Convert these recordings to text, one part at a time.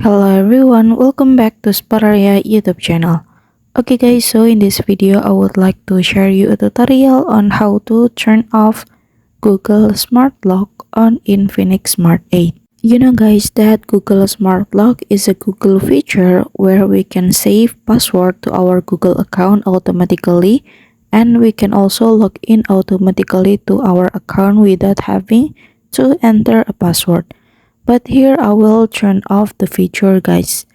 Hello everyone, welcome back to Spararia YouTube channel. Okay guys, so in this video I would like to share you a tutorial on how to turn off Google Smart Lock on Infinix Smart 8. You know guys that Google Smart Lock is a Google feature where we can save password to our Google account automatically, and we can also log in automatically to our account without having to enter a password. But here I will turn off the feature guys.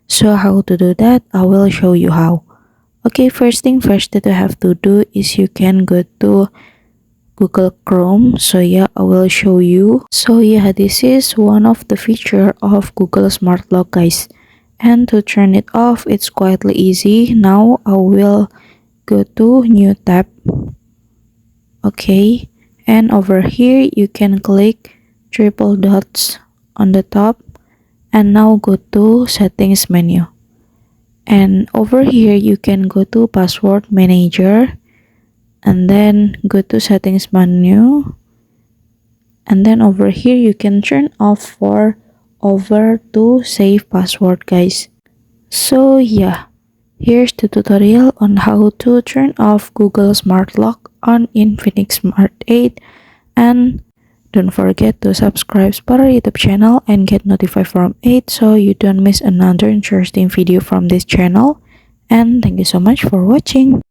So how to do that, I will show you how. Okay, first thing first that you have to do is you can go to Google Chrome. So yeah, I will show you. So yeah, this is one of the feature of Google Smart Lock guys. And to turn it off, it's quite easy. Now I will go to new tab. Okay, and over here you can click triple dots on the top, and now go to settings menu, and over here you can go to password manager, and then go to settings menu, and then over here you can turn off for over to save password guys. So yeah, here's the tutorial on how to turn off Google Smart Lock on Infinix Smart 8, and don't forget to subscribe to our YouTube channel and get notified from it so you don't miss another interesting video from this channel. And thank you so much for watching.